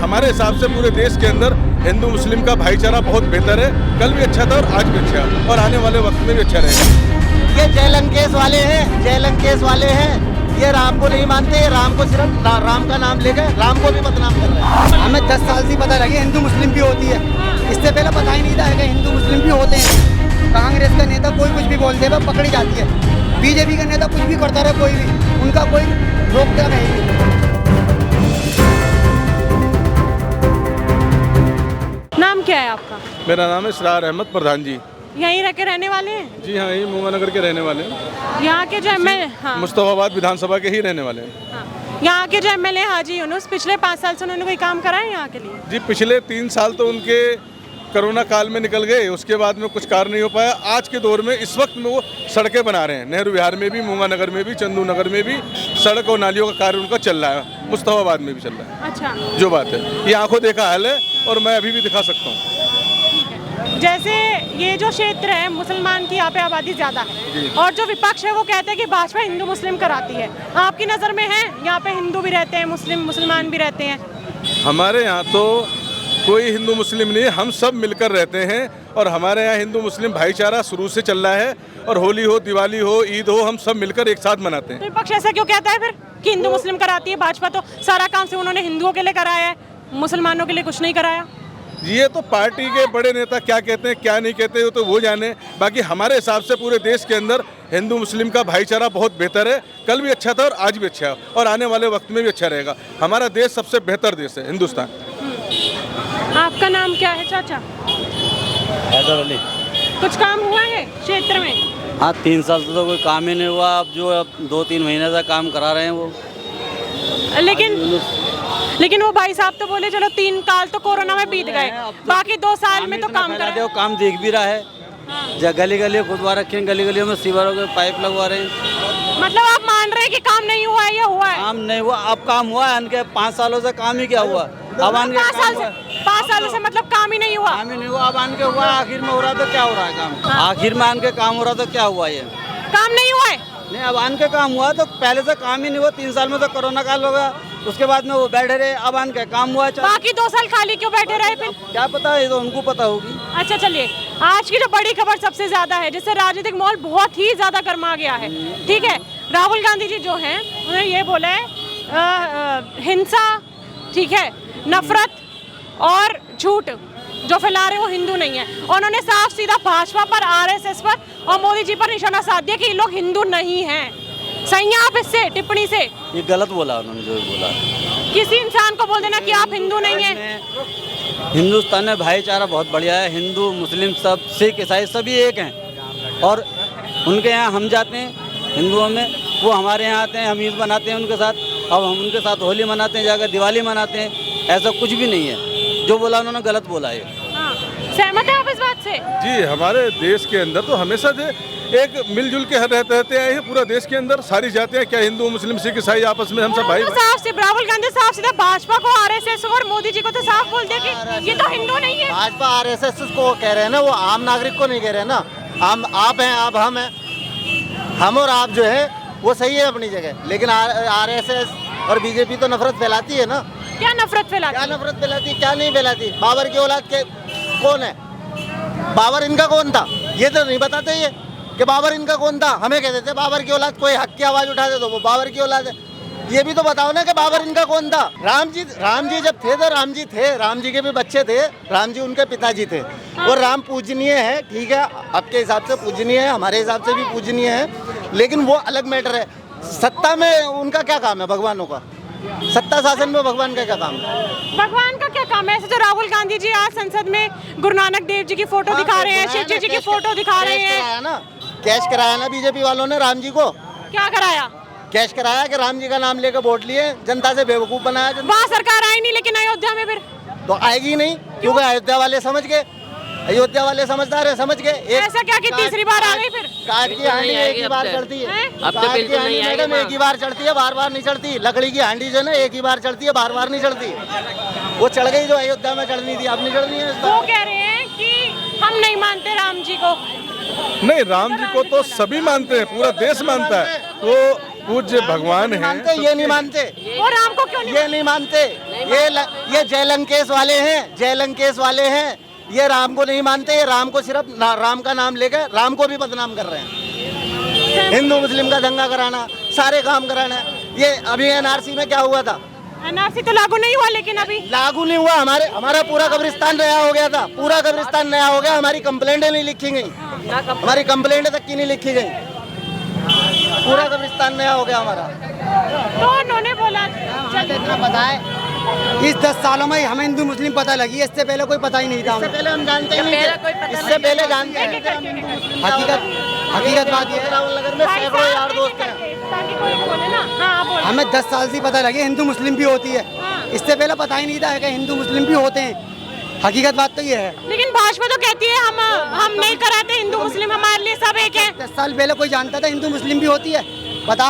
हमारे हिसाब से पूरे देश के अंदर हिंदू मुस्लिम का भाईचारा बहुत बेहतर है। कल भी अच्छा था और आज भी अच्छा है और आने वाले वक्त में भी अच्छा रहेगा। ये जय लंकेश वाले हैं, जय लंकेश वाले हैं। ये राम को नहीं मानते, ये राम को सिर्फ राम का नाम लेकर राम को भी बदनाम कर रहे हैं। हमें 10 साल से पता लगे हिंदू मुस्लिम भी होती है, इससे पहले पता ही नहीं था कि हिंदू मुस्लिम भी होते हैं। कांग्रेस का नेता कोई कुछ भी बोल दे वह पकड़ी जाती है, बीजेपी का नेता कुछ भी करता रहे, कोई भी उनका कोई रोकता नहीं। नाम क्या है आपका? मेरा नाम है इसरार अहमद प्रधान जी। यहीं रह के रहने वाले हैं? जी हाँ, यही मूंगानगर के रहने वाले हैं। यहाँ के जो एमएलए, हाँ, मुस्तफाबाद विधानसभा के ही रहने वाले हैं। हाँ, यहाँ के जो एमएलए हाजी यूनुस पिछले 5 साल से उन्होंने कोई काम करा है यहाँ के लिए? जी पिछले 3 साल तो उनके कोरोना काल में निकल गए, उसके बाद में कुछ कार्य नहीं हो पाया। आज के दौर में इस वक्त में वो सड़कें बना रहे हैं। नेहरू विहार में भी, मूंगानगर में भी, चंदू नगर में भी सड़क और नालियों का कार्य उनका चल रहा है। मुस्तफाबाद में भी चल रहा है। अच्छा, जो बात है ये आंखों देखा हाल है और मैं अभी भी दिखा सकता हूँ। जैसे ये जो क्षेत्र है मुसलमान की यहाँ पे आबादी ज्यादा है और जो विपक्ष है वो कहते हैं कि भाजपा हिंदू मुस्लिम कराती है। आपकी नज़र में है यहाँ पे हिंदू भी रहते हैं, मुसलमान भी रहते हैं? हमारे यहाँ तो कोई हिंदू मुस्लिम नहीं, हम सब मिलकर रहते हैं और हमारे यहाँ हिंदू मुस्लिम भाईचारा शुरू से चल रहा है और होली हो, दिवाली हो, ईद हो, हम सब मिलकर एक साथ मनाते हैं। तो विपक्ष ऐसा क्यों कहता है फिर कि हिंदू मुस्लिम कराती है? भाजपा तो सारा काम से उन्होंने हिंदुओं के लिए कराया है, मुसलमानों के लिए कुछ नहीं कराया। ये तो पार्टी के बड़े नेता क्या कहते हैं क्या नहीं कहते हो तो वो जाने। बाकी हमारे हिसाब से पूरे देश के अंदर हिंदू मुस्लिम का भाईचारा बहुत बेहतर है। कल भी अच्छा था और आज भी अच्छा है और आने वाले वक्त में भी अच्छा रहेगा। हमारा देश सबसे बेहतर देश है, हिंदुस्तान। आपका नाम क्या है चाचा? हैदर अली। कुछ काम हुआ है क्षेत्र में? हाँ, 3 साल से तो कोई काम ही नहीं हुआ। अब जो 2-3 महीने से काम करा रहे हैं वो। लेकिन वो भाई साहब तो बोले चलो 3 साल तो कोरोना में बीत गए, बाकी 2 साल में तो काम कर रहे हैं। काम देख भी रहा है, गली गली खुदवा रखे हैं, गली गलियों में सीवरों के पाइप लगवा रहे हैं। मतलब आप मान रहे हैं कि काम नहीं हुआ है या हुआ है? काम नहीं हुआ, अब काम हुआ है। इनके 5 सालों से काम ही क्या हुआ? अब आन के 5 सालों से मतलब काम ही नहीं हुआ? काम ही नहीं हुआ। अब आन के हुआ, आखिर में हो रहा तो क्या हो रहा है काम? आखिर में आन के काम हो रहा तो क्या हुआ? ये काम नहीं हुआ है? नहीं, अब आन के काम हुआ तो पहले से काम ही नहीं हुआ। 3 साल में तो कोरोना काल हो गया, उसके बाद में वो बैठे रहे। अब आन के काम हुआ, बाकी 2 साल खाली क्यों बैठे रहे फिर? क्या पता, ये तो उनको पता होगी। अच्छा चलिए, आज की जो बड़ी खबर सबसे ज्यादा है जिससे राजनीतिक माहौल बहुत ही ज्यादा गर्मा गया है, ठीक है। राहुल गांधी जी जो हैं उन्होंने ये बोला है हिंसा, ठीक है, नफरत और झूठ जो फैला रहे वो हिंदू नहीं है। और उन्होंने साफ सीधा भाजपा पर, आरएसएस पर और मोदी जी पर निशाना साध दिया कि ये लोग हिंदू नहीं हैं। सही है आप इससे टिप्पणी से? ये गलत बोला उन्होंने जो बोला। किसी इंसान को बोल देना कि आप हिंदू नहीं हैं। हिंदुस्तान में भाईचारा बहुत बढ़िया है। हिंदू मुस्लिम सब, सिख ईसाई सभी एक हैं और उनके यहाँ हम जाते हैं हिंदुओं में, वो हमारे यहाँ आते हैं, हम ईद मनाते हैं उनके साथ। अब हम उनके साथ होली मनाते हैं, जाकर दिवाली मनाते हैं। ऐसा कुछ भी नहीं है, जो बोला उन्होंने गलत बोला है। सहमत है आप इस बात से? जी, हमारे देश के अंदर तो हमेशा से एक मिलजुल के रहते आए हैं। पूरा देश के अंदर सारी जातियां, क्या हिंदू मुस्लिम सिख ईसाई, आपस में हम सब भाई। साफ से राहुल गांधी साफ सीधा भाजपा को, आरएसएस और मोदी जी को तो साफ बोल दे कि ये तो हिंदू नहीं है। भाजपा आरएसएस को कह रहे हैं ना, वो आम नागरिक को नहीं कह रहे हैं ना। आप हैं, आप हम हैं, हम और आप जो है वो सही है अपनी जगह। लेकिन आरएसएस और बीजेपी तो नफरत फैलाती है ना। क्या नफरत फैलाती? क्या नफरत फैलाती, क्या नहीं फैलाती? बाबर की औलाद के कौन है? बाबर इनका कौन था ये तो नहीं बताते ये कि बाबर इनका कौन था। हमें कहते थे बाबर की औलाद, कोई हक की आवाज उठा दे तो वो बाबर की औलाद है। ये भी तो बताओ ना कि बाबर इनका कौन था। राम जी जब थे तो राम जी थे, राम जी के भी बच्चे थे, राम जी उनके पिताजी थे। और राम पूजनीय है, ठीक है, आपके हिसाब से पूजनीय है, हमारे हिसाब से भी पूजनीय है, लेकिन वो अलग मैटर है। सत्ता में उनका क्या काम है? भगवानों का सत्ता शासन में भगवान का क्या काम है? भगवान का क्या काम है? ऐसे तो राहुल गांधी जी आज संसद में गुरु नानक देव जी की फोटो दिखा रहे हैं, शिव जी की फोटो दिखा रहे हैं। कैश कराया ना बीजेपी वालों ने राम जी को। क्या कराया? कैश कराया कि राम जी का नाम लेकर वोट लिए, जनता से बेवकूफ बनाया। वहाँ सरकार आई नहीं, लेकिन अयोध्या में फिर तो आएगी नहीं, क्योंकि अयोध्या वाले समझ गए, अयोध्या वाले समझदार है, समझ गए। ऐसा क्या कि तीसरी बार आ गई? फिर काट की हांडी एक ही बार चढ़ती है, काट की हांडी मैडम एक ही बार चढ़ती है, बार बार नहीं चढ़ती। लकड़ी की हांडी जो है ना एक ही बार चढ़ती है, बार बार नहीं चढ़ती। वो चढ़ गई जो अयोध्या में चढ़नी थी, अब नहीं चढ़नी है। वो कह रहे हैं कि हम नहीं मानते राम जी को। नहीं, राम जी को तो सभी मानते हैं, पूरा देश मानता है। वो पूज्य भगवान हैं। मानते, ये नहीं मानते, वो राम को क्यों नहीं ये नहीं मानते। ये जय लंकेश वाले हैं, जय लंकेश वाले हैं। ये राम को नहीं मानते, ये राम को सिर्फ राम का नाम लेकर राम को भी बदनाम कर रहे हैं। हिंदू मुस्लिम का दंगा कराना, सारे काम कराना। ये अभी एनआरसी में क्या हुआ था? एनआरसी तो लागू नहीं हुआ, लेकिन अभी लागू नहीं हुआ। हमारा पूरा कब्रिस्तान नया हो गया था, पूरा कब्रिस्तान नया हो गया। हमारी कंप्लेंटें नहीं लिखी गई, हमारी कंप्लेंट तक की नहीं लिखी गई। पूरा कब्रिस्तान नया हो गया हमारा। तो उन्होंने बोला इतना पता है, इस 10 सालों में हमें हिंदू मुस्लिम पता लगी, इससे पहले कोई पता ही नहीं था। इससे पहले हम जानते ही नहीं थे, इससे पहले जानते हैं। हकीकत बात ये है, राहुल नगर में सैकड़ों यार दोस्त हैं। ताकि कोई बोले ना। हाँ, बोल। हमें 10 साल से पता लगी हिंदू मुस्लिम भी होती है। इससे पहले पता ही नहीं था कि हिंदू मुस्लिम भी होते हैं। हकीकत बात तो ये है। लेकिन भाजपा तो कहती है हम नहीं कराते, हिंदू मुस्लिम हमारे लिए सब एक है। 10 साल पहले कोई जानता था हिंदू मुस्लिम भी होती है? पता,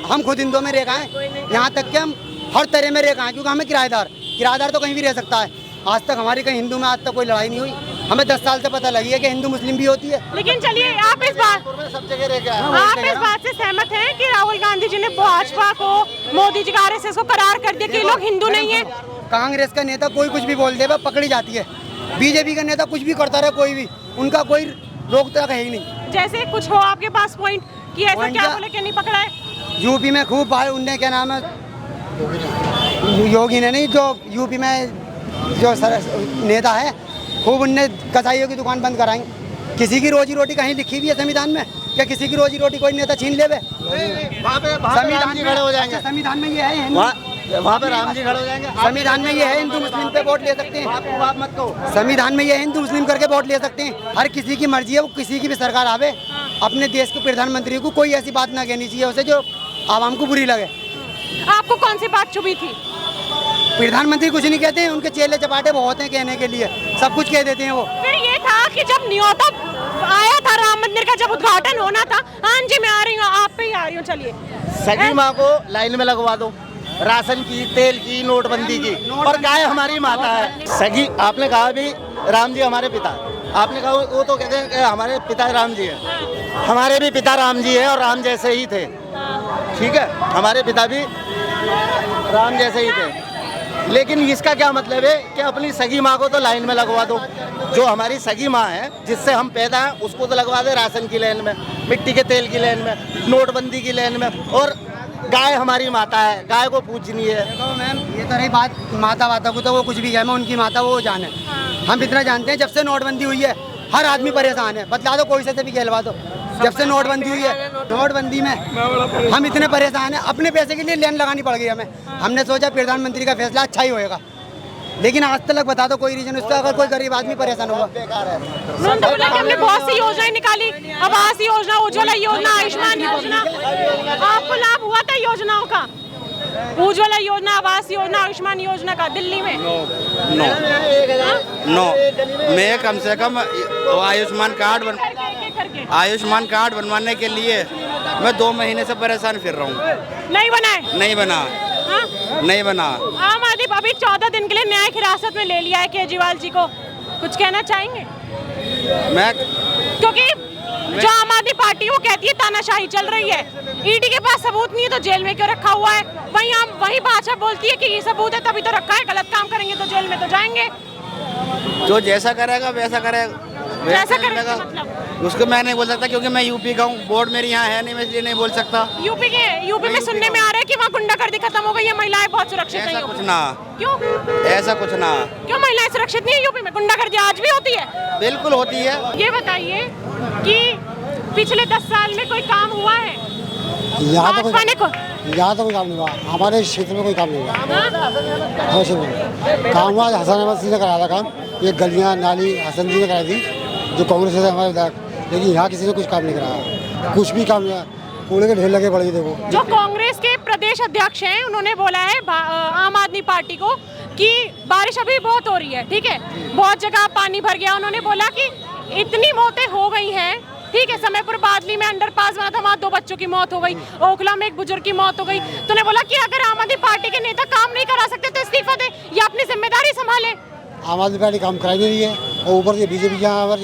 हम खुद हिंदुओं में रेखा है, यहाँ तक कि हम हर तरह में रेखा है, क्योंकि हमें किराएदार तो कहीं भी रह सकता है। आज तक हमारी कहीं हिंदू में आज तक कोई लड़ाई नहीं हुई। हमें 10 साल से पता लगी है कि हिंदू मुस्लिम भी होती है। लेकिन चलिए, आप इस बात से सहमत हैं कि राहुल गांधी जी ने भाजपा को, मोदी जी का आरएसएस को करार कर दिया कि ये लोग हिंदू नहीं है। कांग्रेस का नेता कोई कुछ भी बोल दे वह पकड़ी जाती है। बीजेपी का नेता कुछ भी करता रहे, कोई भी, उनका कोई रोक टोक है ही नहीं। जैसे कुछ हो आपके पास पॉइंट कि ऐसा क्या बोले कि नहीं पकड़ा है? यूपी में खूब भाई उनने क्या नाम है, योगी ने नहीं, जो यूपी में जो नेता है, खूब उनने कसाईयों की दुकान बंद कराई। किसी की रोजी रोटी कहीं लिखी हुई है संविधान में? क्या किसी की रोजी रोटी कोई नेता छीन ले? संविधान खड़े हो जाएंगे। संविधान में ये है, वहाँ पे राम जी खड़े हो जाएंगे। संविधान में ये है हिंदू मुस्लिम पे वोट ले सकते हैं। बात मत कहो। संविधान में ये है हिंदू मुस्लिम करके वोट ले सकते हैं। हर किसी की मर्जी है, वो किसी की भी सरकार आवे, अपने देश के प्रधानमंत्री को कोई ऐसी बात ना कहनी चाहिए उसे जो आवाम को बुरी लगे। आपको कौन सी बात चुभी थी? प्रधानमंत्री कुछ नहीं कहते हैं, उनके चेले चपाटे बहुत हैं कहने के लिए, सब कुछ कह देते हैं वो। फिर ये था कि जब न्योता आया था राम मंदिर का, जब उद्घाटन होना था, हाँ जी मैं आ रही हूँ, आप पे ही आ रही हूँ, चलिए। सगी माँ को लाइन में लगवा दो, राशन की, तेल की, नोटबंदी की, और गाय हमारी माता है। सगी, आपने कहा भी राम जी हमारे पिता, आपने कहा वो तो कहते हैं कि हमारे पिता राम जी हैं। हमारे भी पिता राम जी हैं और राम जैसे ही थे, ठीक है, हमारे पिता भी राम जैसे ही थे। लेकिन इसका क्या मतलब है कि अपनी सगी माँ को तो लाइन में लगवा दो। जो हमारी सगी माँ है, जिससे हम पैदा हैं, उसको तो लगवा दे राशन की लाइन में, मिट्टी के तेल की लाइन में, नोटबंदी की लाइन में। और गाय हमारी माता है, गाय को पूजनी है। देखो मैम, ये तो रही बात माता वाता को, तो वो कुछ भी कहे, मैं उनकी माता वो जाने। हम इतना जानते हैं, जब से नोटबंदी हुई है हर आदमी परेशान है। बतला दो कोई से भी कहलवा दो। जब से नोटबंदी हुई है, नोटबंदी में हम इतने परेशान हैं, अपने पैसे के लिए लाइन लगानी पड़ गई हमें। हमने सोचा प्रधानमंत्री का फैसला अच्छा ही होएगा, लेकिन आज तक बता दो कोई रीजन उसका, अगर कोई गरीब आदमी परेशान होगा। उन्होंने तो बोला कि हमने बहुत सी योजनाएं निकाली, आवास योजना, उज्ज्वला योजना, आयुष्मान योजना। आपको लाभ हुआ था योजनाओं का? उज्ज्वला योजना, आवास योजना, आयुष्मान योजना का दिल्ली में? नो, मैं कम से कम आयुष्मान कार्ड बनवाने के लिए मैं 2 महीने से परेशान फिर रहा हूँ। नहीं बनाए? नहीं बना। हाँ? नहीं बना। आम आदमी अभी 14 दिन के लिए न्यायिक हिरासत में ले लिया है केजरीवाल जी को, कुछ कहना चाहेंगे? मैं क्योंकि जो आम आदमी पार्टी वो कहती है तानाशाही चल रही है, ईडी के पास सबूत नहीं है तो जेल में क्यों रखा हुआ है? वही भाजपा बोलती है कि ये सबूत है तभी तो रखा है, गलत काम करेंगे तो जेल में तो जाएंगे। जो जैसा करेगा वैसा करेगा, जैसा करेगा मतलब उसको मैं नहीं बोल सकता, क्योंकि मैं यूपी का हूँ, बोर्ड मेरी यहाँ है नहीं, मैं इसलिए नहीं बोल सकता। यूपी में सुनने में आ रहा है कि वहाँ गुंडागर्दी खत्म हो गई है, महिलाएं बहुत सुरक्षित नहीं ऐसा हो। कुछ ना। क्यों? ऐसा कुछ ना। क्यों महिलाएं सुरक्षित नहीं है यूपी में? गुंडागर्दी आज भी होती है? बिल्कुल होती है। ये बताइए कि पिछले 10 साल में कोई काम हुआ है? यहाँ तो भाजपा ने यहाँ तो कोई काम नहीं हुआ, हमारे क्षेत्र में कोई काम नहीं हुआ। काम हुआ हसन अहमद सिंह ने कराया था काम, ये गलियाँ नाली हसन जी ने कराई थी, जो कांग्रेस से हमारे विधायक, लेकिन यहाँ किसी ने कुछ काम नहीं कराया, कुछ भी काम नहीं। कूड़े के ढेर लगे पड़े। देखो, जो कांग्रेस के प्रदेश अध्यक्ष हैं, उन्होंने बोला है आम आदमी पार्टी को कि बारिश अभी बहुत हो रही है, ठीक है, बहुत जगह पानी भर गया। उन्होंने बोला कि इतनी मौतें हो गई हैं, ठीक है, समयपुर बादली में अंडरपास बना था, वहाँ 2 बच्चों की मौत हो गई, ओखला में एक बुजुर्ग की मौत हो गई। तो उन्होंने बोला कि अगर आम आदमी पार्टी के नेता काम नहीं करा सकते तो इस्तीफा दे या अपनी जिम्मेदारी संभाले। आम आदमी पार्टी काम करा नहीं रही है, और ऊपर से बीजेपी यहाँ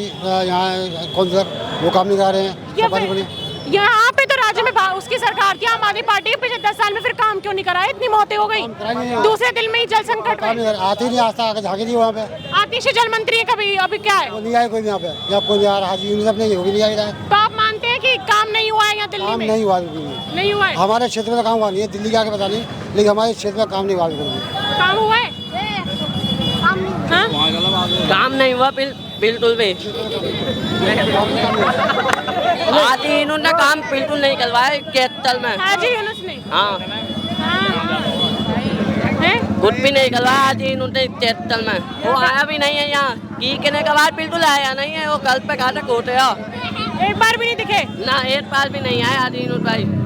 कौन सा वो काम नहीं करा रहे हैं। यहाँ पे तो राज्य में उसकी सरकार थी आम आदमी पार्टी, पिछले 10 साल में फिर काम क्यों नहीं करा? इतनी मौतें हो गई दूसरे दिन में ही जल संकट काम में। नहीं आते ही नहीं, आज तक आके झाँकी नहीं वहाँ पे, आतिश जल मंत्री है कभी, अभी क्या है? वो नहीं आए कोई भी यहाँ पे, यहाँ कोई नहीं आ रहा, हाजी यूनिसेफ नहीं, वो भी नहीं आया, तो आप मानते हैं कि काम नहीं हुआ है यहाँ दिल्ली काम में? नहीं हुआ बिल्कुल भी। नहीं हुआ है। हमारे क्षेत्र में तो काम हुआ नहीं है, दिल्ली के आके पता नहीं, लेकिन हमारे क्षेत्र में काम नहीं हुआ बिल्कुल भी। काम हुआ है? हाँ? काम नहीं हुआ बिल्कुल भी। आज इन्होंने काम बिल्कुल नहीं करवाया कैपिटल में। हाजी यूनुस ने? हाँ, हैं? कुछ भी नहीं करवाया आज इन्होंने कैपिटल में। वो आया भी नहीं है यहाँ, की कहने के बाद बिल्कुल आया नहीं है। वो कल पे घाटक होते हो, एक बार भी नहीं दिखे। ना एक बार भी नहीं आया आज इन्होंने भाई।